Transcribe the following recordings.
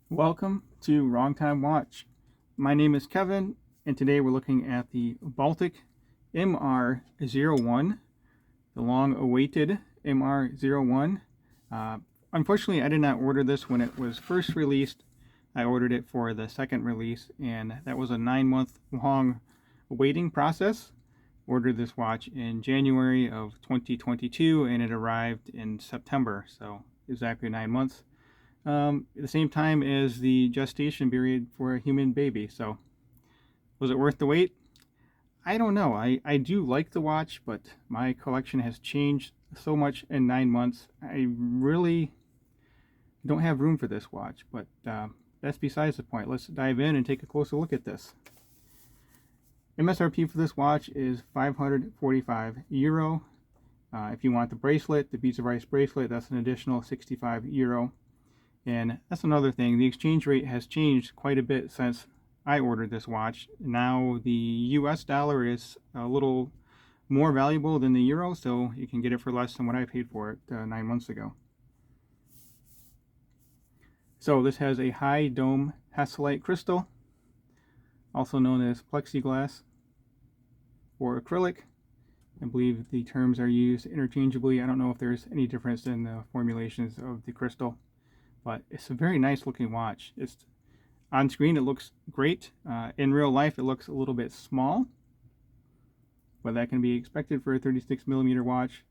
Welcome to Wrong Time Watch. My name is Kevin, and today we're looking at the Baltic MR01, the long-awaited MR01. Unfortunately, I did not order this when it was first released. I ordered it for the second release, and that was a 9-month long waiting process. Ordered this watch in January of 2022, and it arrived in September, so exactly 9 months. At the same time as the gestation period for a human baby. So, was it worth the wait? I don't know. I do like the watch, but my collection has changed so much in 9 months. I really don't have room for this watch, but that's besides the point. Let's dive in and take a closer look at this. MSRP for this watch is €545. If you want the bracelet, the Beads of Rice bracelet, that's an additional €65. And that's another thing. The exchange rate has changed quite a bit since I ordered this watch. Now the US dollar is a little more valuable than the euro, so you can get it for less than what I paid for it 9 months ago. So this has a high dome Hasselite crystal, also known as plexiglass or acrylic. I believe the terms are used interchangeably. I don't know if there's any difference in the formulations of the crystal, but it's a very nice looking watch. It's on screen, it looks great. In real life, it looks a little bit small, but that can be expected for a 36mm watch.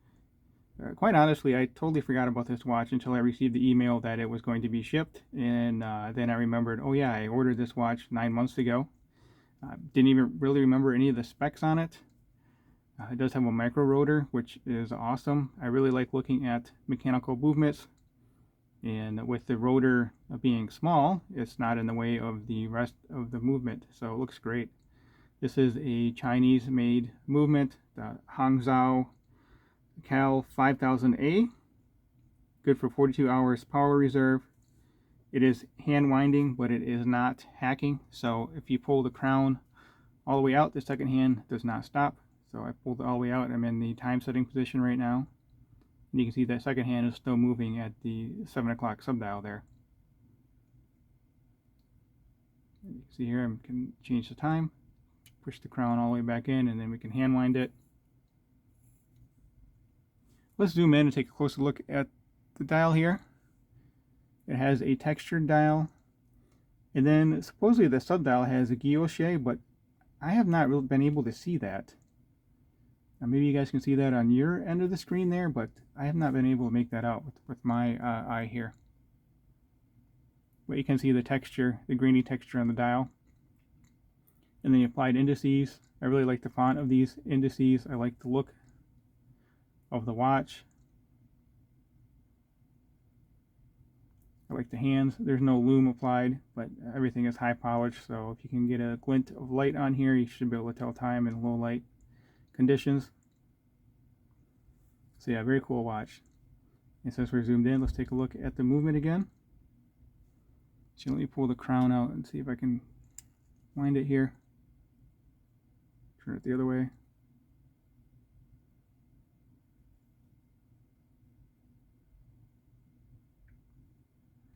Quite honestly, I totally forgot about this watch until I received the email that it was going to be shipped, and then I remembered, oh yeah, I ordered this watch 9 months ago. Didn't even really remember any of the specs on it. It does have a micro rotor, which is awesome. I really like looking at mechanical movements, and with the rotor being small, it's not in the way of the rest of the movement, so it looks great. This is a Chinese made movement, the Hangzhou Cal 5000A, good for 42 hours power reserve. It is hand winding, but it is not hacking, so if you pull the crown all the way out, the second hand does not stop. So I pulled it all the way out. I'm in the time setting position right now. And you can see that second hand is still moving at the 7 o'clock subdial there. You can see here I can change the time, push the crown all the way back in, and then we can hand wind it. Let's zoom in and take a closer look at the dial here. It has a textured dial, and then supposedly the subdial has a guilloche, but I have not really been able to see that. Now maybe you guys can see that on your end of the screen there, but I have not been able to make that out with my eye here. But you can see the texture, the grainy texture on the dial. And then the applied indices. I really like the font of these indices. I like the look of the watch. I like the hands. There's no lume applied, but everything is high polished, so if you can get a glint of light on here, you should be able to tell time in low light conditions. So yeah, very cool watch. And since we're zoomed in, let's take a look at the movement again. So let me pull the crown out and see if I can wind it here. Turn it the other way.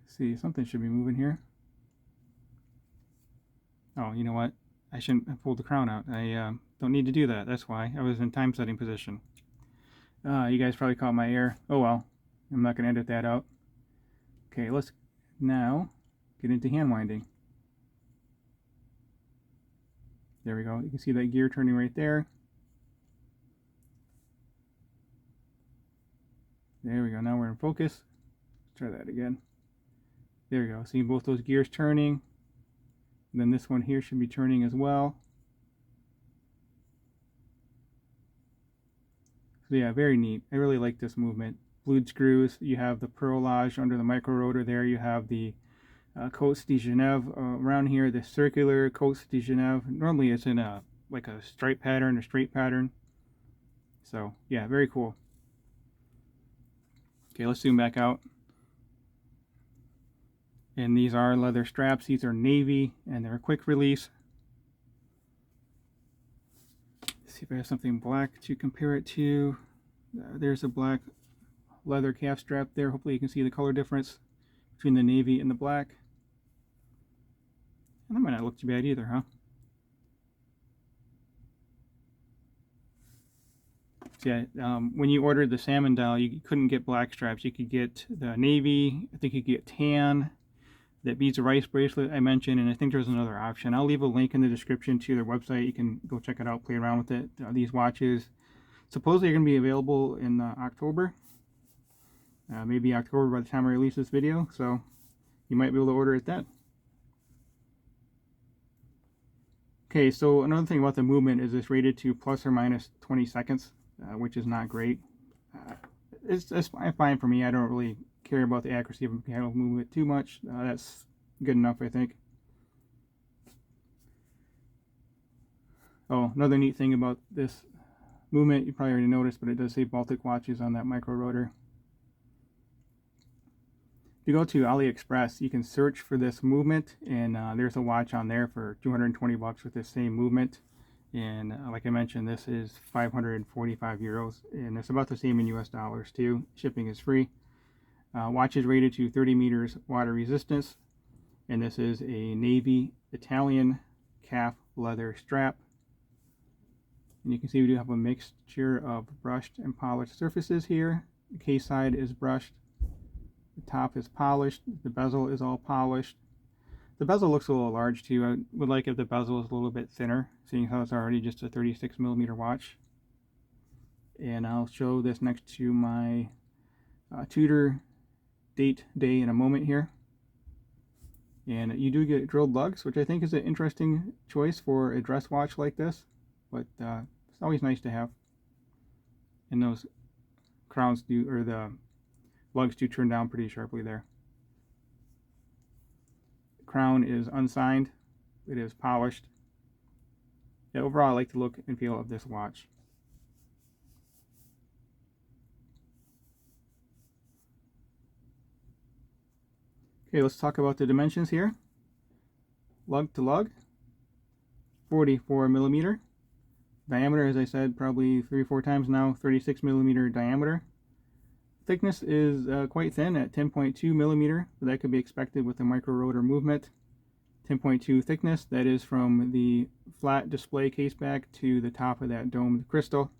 See, something should be moving here. Oh, you know what? I shouldn't have pulled the crown out. I don't need to do that. That's why. I was in time setting position. You guys probably caught my error. Oh well. I'm not going to edit that out. Okay, let's now get into hand winding. There we go. You can see that gear turning right there. There we go. Now we're in focus. Let's try that again. There we go. See both those gears turning. And then this one here should be turning as well. So yeah, very neat. I really like this movement. Blued screws. You have the perlage under the micro rotor there. You have the Côte de Genève around here. The circular Côte de Genève. Normally it's in a like a stripe pattern or straight pattern. So yeah, very cool. Okay, let's zoom back out. And these are leather straps. These are navy, and they're a quick release. Let's see if I have something black to compare it to. There's a black leather calf strap there. Hopefully you can see the color difference between the navy and the black. And that might not look too bad either, huh? So yeah, when you ordered the salmon dial, you couldn't get black stripes. You could get the navy. I think you could get tan. That beads of rice bracelet I mentioned, and I think there's another option. I'll leave a link in the description to their website. You can go check it out, play around with it. These watches supposedly are going to be available in October. Maybe October by the time I release this video, so you might be able to order it then. Okay, so another thing about the movement is it's rated to plus or minus 20 seconds, which is not great. It's fine for me. I don't really care about the accuracy of a mechanical movement too much. That's good enough, I think. Oh, another neat thing about this movement, you probably already noticed, but it does say Baltic watches on that micro rotor. If you go to AliExpress, you can search for this movement, and there's a watch on there for 220 bucks with this same movement. And like I mentioned, this is 545 euros, and it's about the same in US dollars too. Shipping is free. Watch is rated to 30 meters water resistance, and this is a navy Italian calf leather strap. And you can see we do have a mixture of brushed and polished surfaces here. The case side is brushed, the top is polished, the bezel is all polished. The bezel looks a little large too. I would like if the bezel was a little bit thinner, seeing how it's already just a 36 millimeter watch. And I'll show this next to my Tudor date day in a moment here. And you do get drilled lugs, which I think is an interesting choice for a dress watch like this, but it's always nice to have. And those crowns do, or the lugs do turn down pretty sharply there. The crown is unsigned, it is polished. Yeah, overall I like the look and feel of this watch. Okay, let's talk about the dimensions here. Lug to lug, 44 millimeter. Diameter, as I said, probably 3 or 4 times now, 36 millimeter diameter. Thickness is quite thin at 10.2 millimeter, but that could be expected with the micro rotor movement. 10.2 thickness, that is from the flat display case back to the top of that domed crystal.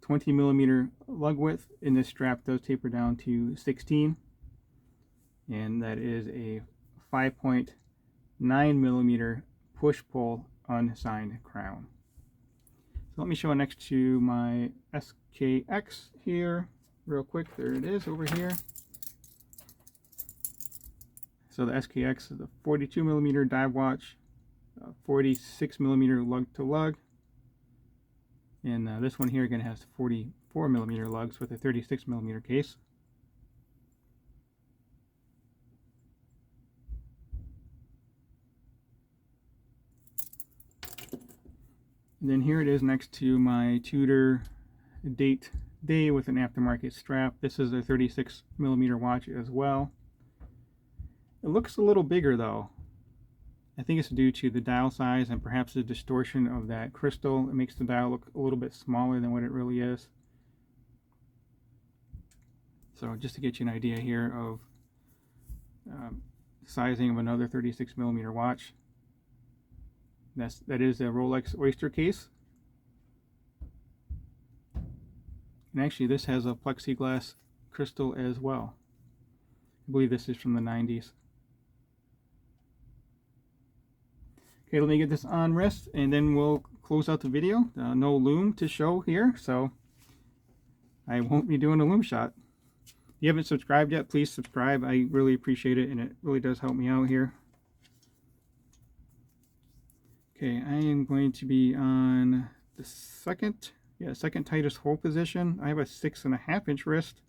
20 millimeter lug width, and this strap does taper down to 16. And that is a 5.9 millimeter push-pull unsigned crown. So let me show it next to my SKX here real quick. There it is over here. So the SKX is a 42 millimeter dive watch, 46 millimeter lug to lug, and this one here again has 44 millimeter lugs with a 36 millimeter case. And then here it is next to my Tudor date day with an aftermarket strap. This is a 36 millimeter watch as well. It looks a little bigger though. I think it's due to the dial size and perhaps the distortion of that crystal. It makes the dial look a little bit smaller than what it really is. So just to get you an idea here of sizing of another 36 millimeter watch. That is a Rolex Oyster case. And actually this has a plexiglass crystal as well. I believe this is from the 90s. Okay, let me get this on wrist and then we'll close out the video. No loom to show here, so I won't be doing a loom shot. If you haven't subscribed yet, please subscribe. I really appreciate it and it really does help me out here. Okay, I am going to be on the second tightest hole position. I have a 6.5 inch wrist.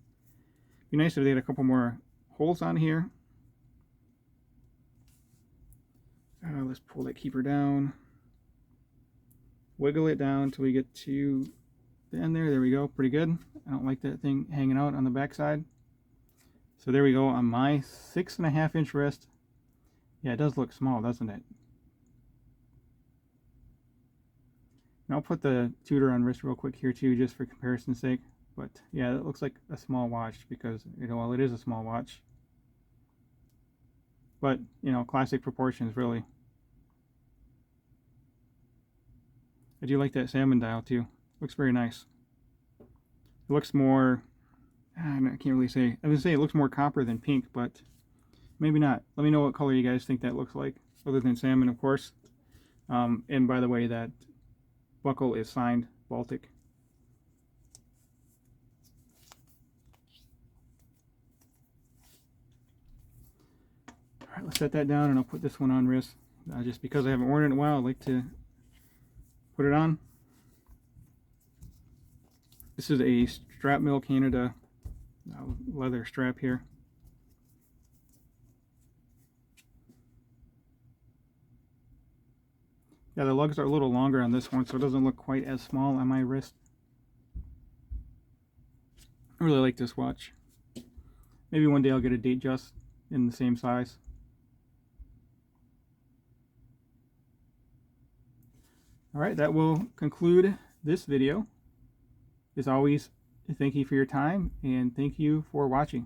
Be nice if they had a couple more holes on here. Let's pull that keeper down. Wiggle it down until we get to the end there. There we go, pretty good. I don't like that thing hanging out on the back side. So there we go on my 6.5 inch wrist. Yeah, it does look small, doesn't it? And I'll put the Tudor on wrist real quick here too, just for comparison's sake. But yeah, it looks like a small watch because, you know, well, it is a small watch. but you know, classic proportions really. I do like that salmon dial too. Looks very nice. It looks more, I can't really say. I would say it looks more copper than pink, but maybe not. Let me know what color you guys think that looks like, other than salmon, of course. And by the way, that buckle is signed Baltic. All right, let's set that down, and I'll put this one on wrist. Just because I haven't worn it in a while, I'd like to put it on. This is a Strap Mill Canada leather strap here. Yeah, the lugs are a little longer on this one, so it doesn't look quite as small on my wrist. I really like this watch. Maybe one day I'll get a Datejust in the same size. Alright, that will conclude this video. As always, thank you for your time and thank you for watching.